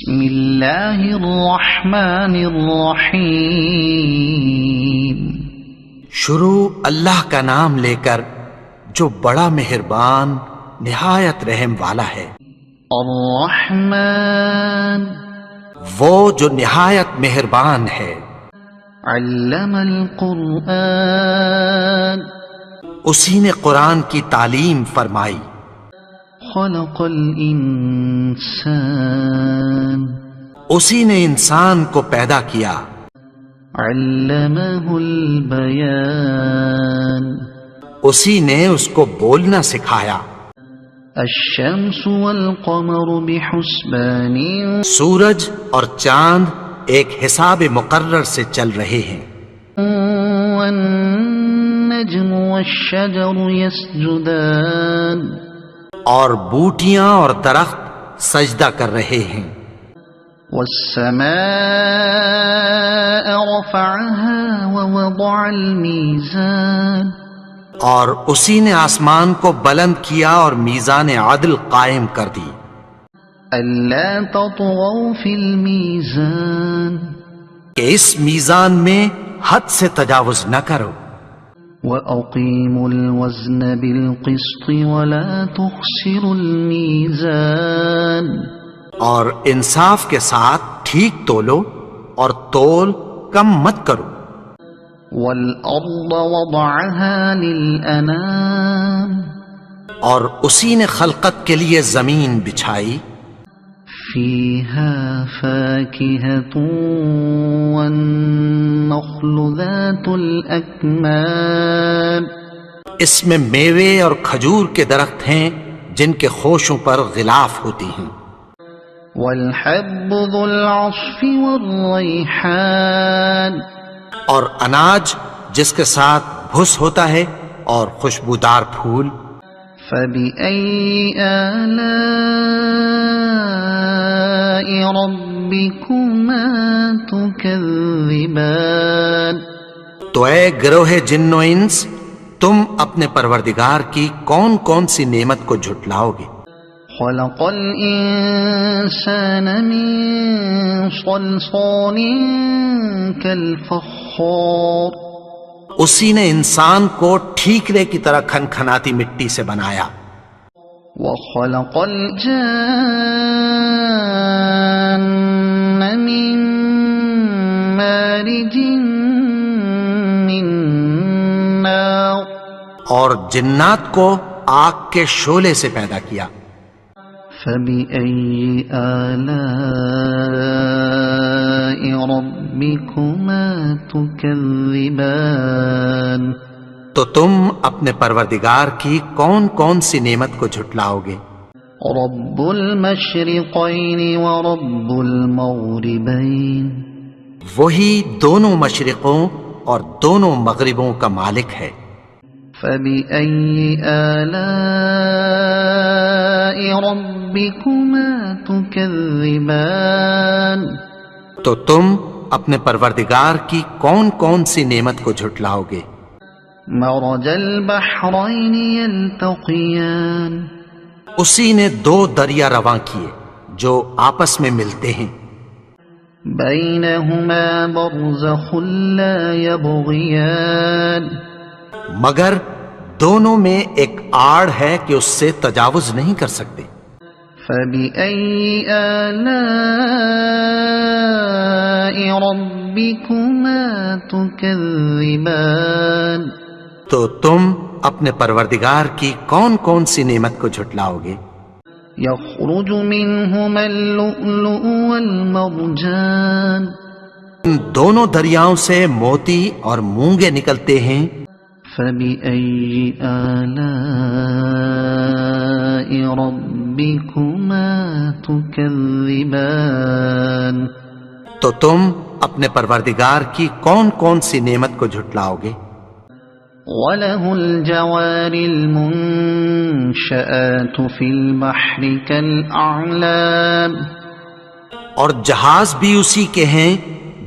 بسم اللہ الرحمن الرحیم۔ شروع اللہ کا نام لے کر جو بڑا مہربان نہایت رحم والا ہے۔ الرحمن وہ جو نہایت مہربان ہے۔ علم القرآن اسی نے قرآن کی تعلیم فرمائی۔ خلق الانسان اسی نے انسان کو پیدا کیا۔ علمہ البیان اسی نے اس کو بولنا سکھایا۔ الشمس والقمر بحسبان سورج اور چاند ایک حساب مقرر سے چل رہے ہیں۔ والنجم والشجر يسجدان اور بوٹیاں اور درخت سجدہ کر رہے ہیں۔ والسماء رفعها ووضع الميزان اور اسی نے آسمان کو بلند کیا اور میزان عدل قائم کر دی۔ ألا تطغوا في الميزان کہ اس میزان میں حد سے تجاوز نہ کرو۔ وأقيموا الوزن بالقسط ولا تخسروا الميزان اور انصاف کے ساتھ ٹھیک تولو اور تول کم مت کرو۔ والأرض وضعها للأنام اور اسی نے خلقت کے لیے زمین بچھائی۔ فيها فاكهة والنخل ذات الأكمام اس میں میوے اور کھجور کے درخت ہیں جن کے خوشوں پر غلاف ہوتی ہیں۔ والحب ذو العصف والريحان اور اناج جس کے ساتھ بھس ہوتا ہے اور خوشبودار پھول۔ فبأي آلاء ربكما تكذبان تو اے گروہ جن و انس، تم اپنے پروردگار کی کون کون سی نعمت کو جھٹلاؤ گے؟ خلق الإنسان من صلصال كالفخار اسی نے انسان کو ٹھیکرے کی طرح کھنکھناتی مٹی سے بنایا۔ وخلق الجان من مارج من نار اور جنات کو آگ کے شعلے سے پیدا کیا۔ فبأي آلاء ربكما تكذبان تو تم اپنے پروردگار کی کون کون سی نعمت کو جھٹلاؤ گے؟ رب المشرقين ورب المغربين وہی دونوں مشرقوں اور دونوں مغربوں کا مالک ہے۔ فبأي آلاء ربكما تكذبان تو تم اپنے پروردگار کی کون کون سی نعمت کو جھٹلاؤ گے؟ مرج البحرين يلتقيان اسی نے دو دریا رواں کیے جو آپس میں ملتے ہیں۔ بينهما برزخ لا يبغيان مگر دونوں میں ایک آڑ ہے کہ اس سے تجاوز نہیں کر سکتے۔ فبأي آلاء ربكما تكذبان تو تم اپنے پروردگار کی کون کون سی نعمت کو جھٹلاؤ گے؟ يخرج منهما اللؤلؤ والمرجان ان دونوں دریاؤں سے موتی اور مونگے نکلتے ہیں۔ فبأي آلاء ربكما تكذبان تو تم اپنے پروردگار کی کون کون سی نعمت کو جھٹلاؤ گے؟ وله الجوار المنشآت في البحر كالأعلام اور جہاز بھی اسی کے ہیں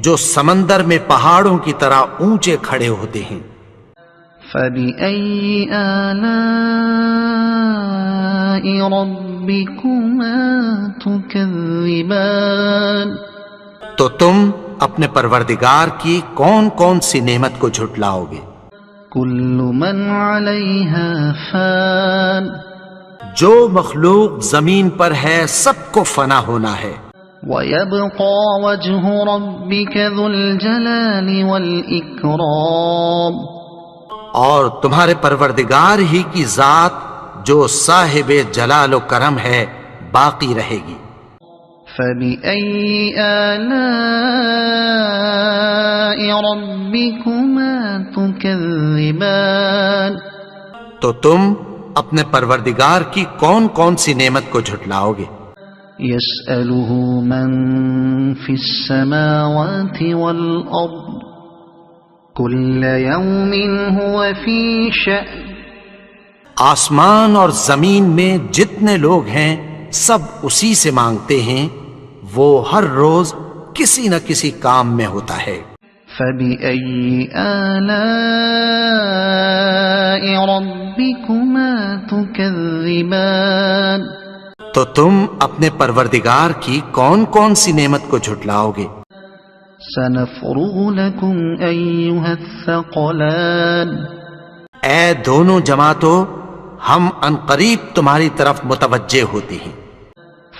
جو سمندر میں پہاڑوں کی طرح اونچے کھڑے ہوتے ہیں۔ فبأي آلاء ربكما تكذبان تو تم اپنے پروردگار کی کون کون سی نعمت کو جھٹلاؤ گے؟ كل من عليها فان جو مخلوق زمین پر ہے سب کو فنا ہونا ہے، ويبقى وجه ربك ذو الجلال والإكرام اور تمہارے پروردگار ہی کی ذات جو صاحب جلال و کرم ہے باقی رہے گی۔ فبأي آلاء ربكما تكذبان تو تم اپنے پروردگار کی کون کون سی نعمت کو جھٹلاؤ گے؟ يسأله من في السماوات والأرض كل يوم هو في شأن آسمان اور زمین میں جتنے لوگ ہیں سب اسی سے مانگتے ہیں، وہ ہر روز کسی نہ کسی کام میں ہوتا ہے۔ فبأي آلاء ربكما تكذبان تو تم اپنے پروردگار کی کون کون سی نعمت کو جھٹلاؤ گے؟ سنفرغ لكم أيها الثقلان اے دونوں جماعتوں، ہم عنقریب تمہاری طرف متوجہ ہوتے ہیں۔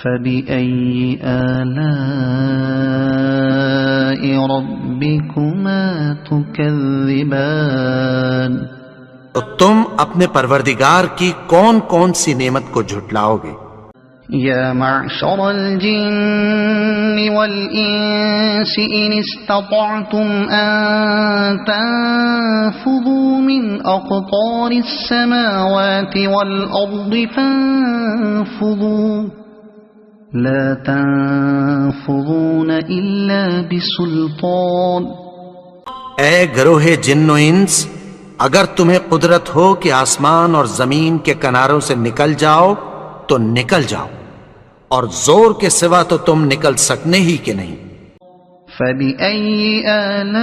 فبأي آلاء ربكما تكذبان تو تم اپنے پروردگار کی کون کون سی نعمت کو جھٹلاؤ گے؟ يا معشر الجن والإنس إن استطعتم أن تنفذوا من أقطار السماوات والأرض فانفذوا لا تنفذون إلا بسلطان اے گروہ جن و انس، اگر تمہیں قدرت ہو کہ آسمان اور زمین کے کناروں سے نکل جاؤ تو نکل جاؤ، اور زور کے سوا تو تم نکل سکنے ہی کہ نہیں۔ فبأي آلاء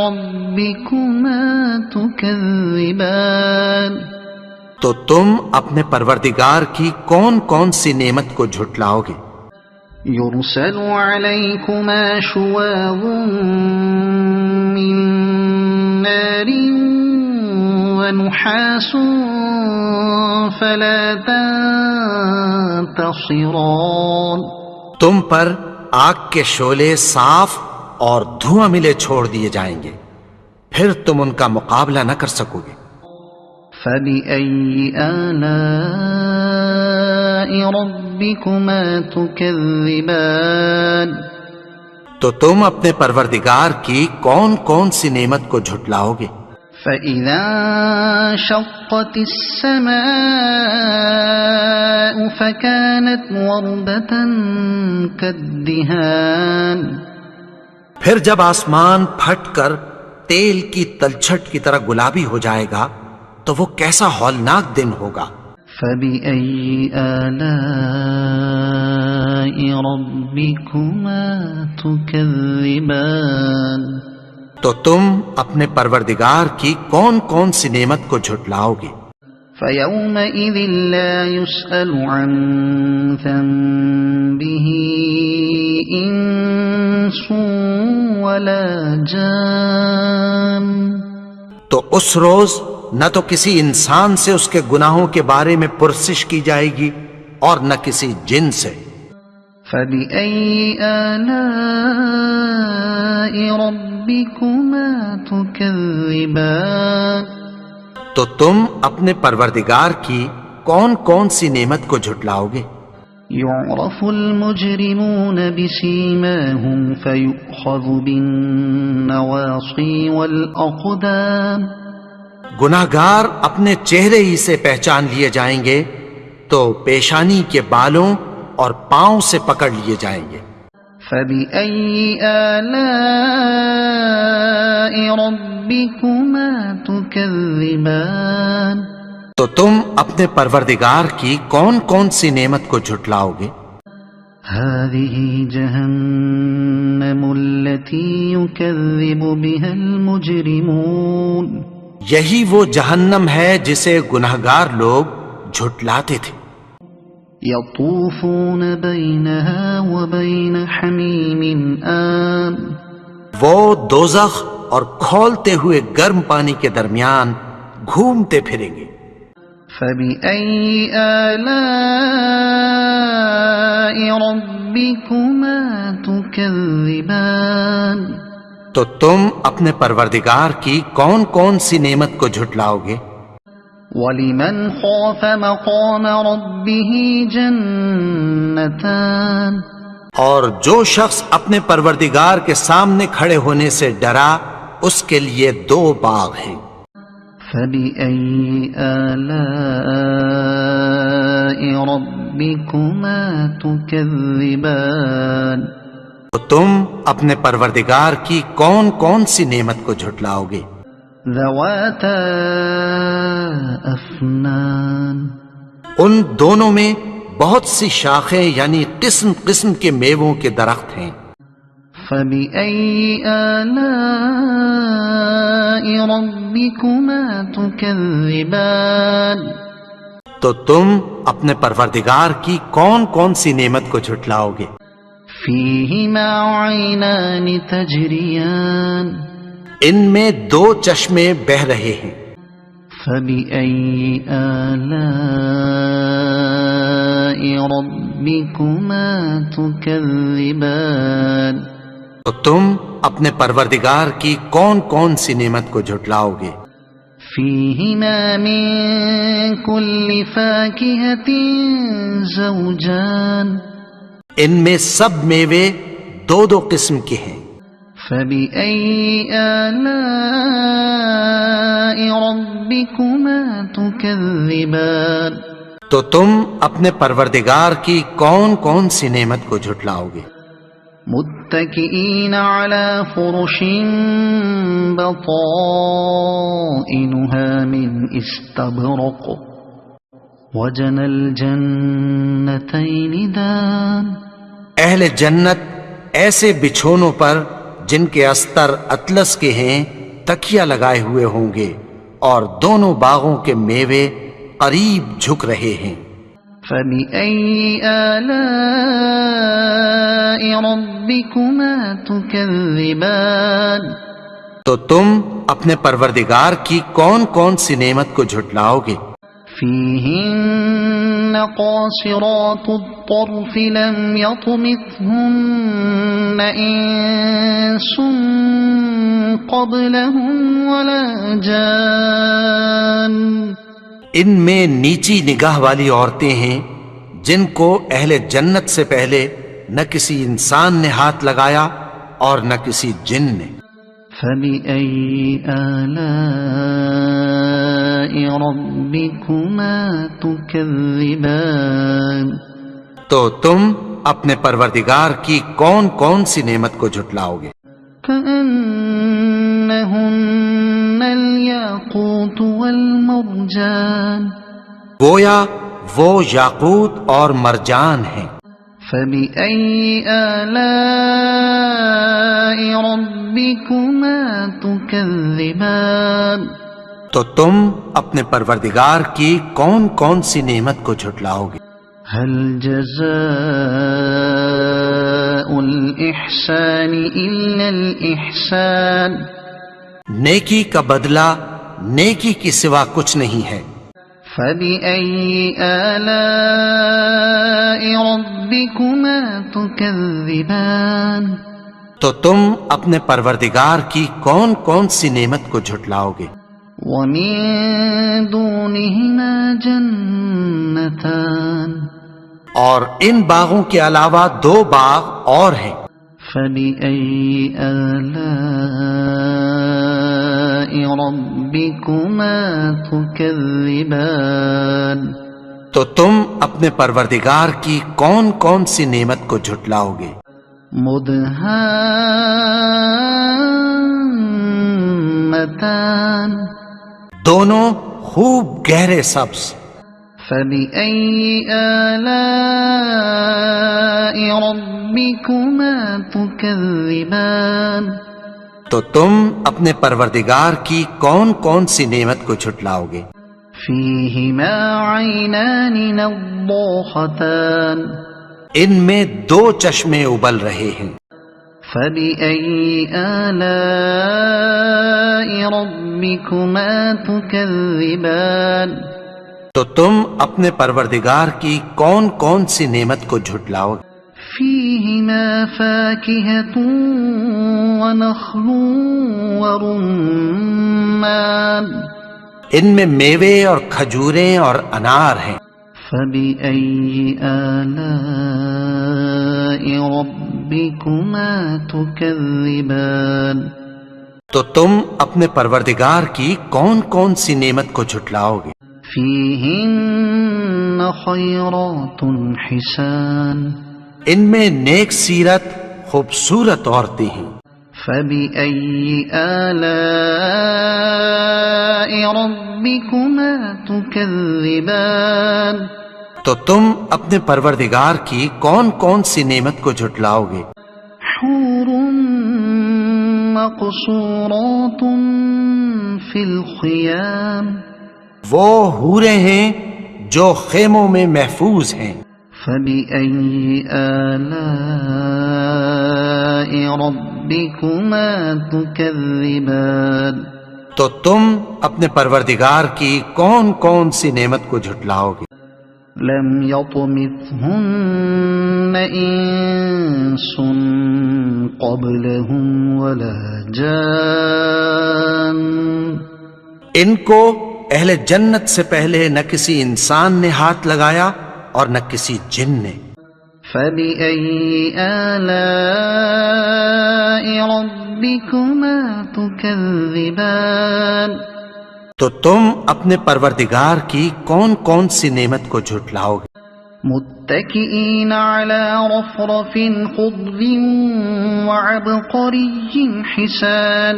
ربكما تكذبان تو تم اپنے پروردگار کی کون کون سی نعمت کو جھٹلاؤ گے؟ يرسل عليكما شواظ من نار ونحاس فلا تنتصران تم پر آگ کے شعلے صاف اور دھواں ملے چھوڑ دیے جائیں گے، پھر تم ان کا مقابلہ نہ کر سکو گے۔ فبأي آلاء ربكما تكذبان تو تم اپنے پروردگار کی کون کون سی نعمت کو جھٹلاؤ گے؟ فإذا انشقت السماء فكانت وردة كالدهان پھر جب آسمان پھٹ کر تیل کی تلچھٹ کی طرح گلابی ہو جائے گا تو وہ کیسا ہولناک دن ہوگا۔ فبأي آلاء ربكما تكذبان تو تم اپنے پروردگار کی کون کون سی نعمت کو جھٹلاؤ گے؟ فيومئذ لا يسأل عن ذنبه إنس ولا جان تو اس روز نہ تو کسی انسان سے اس کے گناہوں کے بارے میں پرسش کی جائے گی اور نہ کسی جن سے۔ فبأي آلاء ربكما تكذبان تو تم اپنے پروردگار کی کون کون سی نعمت کو جھٹلاؤ گے؟ يعرف المجرمون بسيماهم فيؤخذ بالنواصي والأقدام گناہگار اپنے چہرے ہی سے پہچان لیے جائیں گے تو پیشانی کے بالوں اور پاؤں سے پکڑ لیے جائیں گے۔ فبأي آلاء ربكما تكذبان تو تم اپنے پروردگار کی کون کون سی نعمت کو جھٹلاؤ گے؟ هذه جهنم التي يكذب بها المجرمون یہی وہ جہنم ہے جسے گنہگار لوگ جھٹلاتے تھے. يطوفون بينها وبين حميم آن وہ دوزخ اور کھولتے ہوئے گرم پانی کے درمیان گھومتے پھریں گے. فبأي آلاء ربكما تكذبان تو تم اپنے پروردگار کی کون کون سی نعمت کو جھٹلاؤ گے؟ ولمن خاف مقام ربه جنتان اور جو شخص اپنے پروردگار کے سامنے کھڑے ہونے سے ڈرا اس کے لیے 2 باغ ہیں. فبأي آلاء ربكما تكذبان تو تم اپنے پروردگار کی کون کون سی نعمت کو جھٹلاؤ گے؟ ذواتا افنان ان دونوں میں بہت سی شاخیں یعنی قسم قسم کے میووں کے درخت ہیں. فبأي آلاء ربكما تكذبان تو تم اپنے پروردگار کی کون کون سی نعمت کو جھٹلاؤ گے؟ فيهما عينان تجريان ان میں 2 چشمے بہ رہے ہیں. فبأي آلاء ربكما تكذبان تو تم اپنے پروردگار کی کون کون سی نعمت کو جھٹلاؤ گے؟ فيهما من كل فاكهة زوجان ان میں سب میوے 2 قسم کے ہیں. فبأي آلاء ربكما تكذبان تو تم اپنے پروردگار کی کون کون سی نعمت کو جھٹلاؤ گے؟ متكئين على فرش بطائنها من استبرق وجنى الجنتين دان اہل جنت ایسے بچھونوں پر جن کے استر اطلس کے ہیں تکیہ لگائے ہوئے ہوں گے اور دونوں باغوں کے میوے قریب جھک رہے ہیں. فبأي آلاء ربكما تكذبان تو تم اپنے پروردگار کی کون کون سی نعمت کو جھٹلاؤ گے؟ فيهن قاصرات الطرف لم يطمثهن إنس قبلهم ولا جان ان میں نیچی نگاہ والی عورتیں ہیں جن کو اہل جنت سے پہلے نہ کسی انسان نے ہاتھ لگایا اور نہ کسی جن نے. فبأي آلاء ربكما تكذبان تو تم اپنے پروردگار کی کون کون سی نعمت کو جھٹلاؤ گے؟ كأنهن الياقوت والمرجان گویا وہ یاقوت اور مرجان ہیں. فبأي آلاء ربكما تكذبان تو تم اپنے پروردگار کی کون کون سی نعمت کو جھٹلاؤ گے؟ هل جزاء الإحسان إلا الإحسان نیکی کا بدلہ نیکی کی سوا کچھ نہیں ہے. فبأي آلاء ربكما تكذبان تو تم اپنے پروردگار کی کون کون سی نعمت کو جھٹلاؤ گے؟ ومن دونهما جنتان اور ان باغوں کے علاوہ 2 باغ اور ہیں. فبأي آلاء ربكما تكذبان تو تم اپنے پروردگار کی کون کون سی نعمت کو جھٹلاؤ گے؟ مدهامتان دونوں خوب گہرے سبز. فبأي آلاء ربكما تكذبان تو تم اپنے پروردگار کی کون کون سی نعمت کو جھٹلاؤ گے؟ فيهما عينان نضاختان ان میں دو چشمے ابل رہے ہیں. فبأي آلاء ربكما تكذبان تو تم اپنے پروردگار کی کون کون سی نعمت کو جھٹلاؤ گے؟ فيهما فاكهة ونخل ورمان ان میں میوے اور کھجوریں اور انار ہیں. فبأي آلاء ربكما تكذبان تو تم اپنے پروردگار کی کون کون سی نعمت کو جھٹلاؤ گے؟ فيهن خيرات حسان ان میں نیک سیرت خوبصورت عورتیں ہیں. فبأي آلاء ربكما تكذبان تو تم اپنے پروردگار کی کون کون سی نعمت کو جھٹلاؤ گے؟ حور مقصورات في الخيام وہ حوریں ہیں جو خیموں میں محفوظ ہیں. فبأي آلاء ربكما تكذبان تو تم اپنے پروردگار کی کون کون سی نعمت کو جھٹلاؤ گے؟ لم يطمثهن انس قبلهم ولا جان ان کو اہل جنت سے پہلے نہ کسی انسان نے ہاتھ لگایا اور نہ کسی جن نے. فبأي آلاء ربكما تكذبان تو تم اپنے پروردگار کی کون کون سی نعمت کو جھٹلاؤ گے؟ متكئين على رفرف خضر وعبقري حسان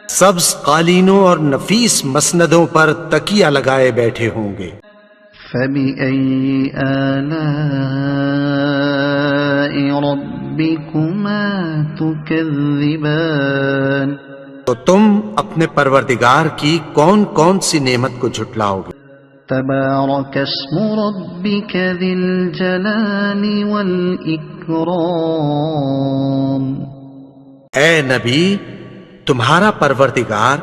سبز قالینوں اور نفیس مسندوں پر تکیہ لگائے بیٹھے ہوں گے. فبأي آلاء ربكما تكذبان تو تم اپنے پروردگار کی کون کون سی نعمت کو جھٹلاؤ گے؟ تبارك اسم ربك ذي الجلال والإكرام اے نبی، تمہارا پروردگار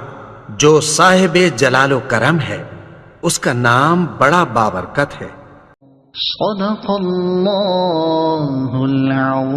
جو صاحب جلال و کرم ہے اس کا نام بڑا بابرکت ہے. صدق اللہ العظیم.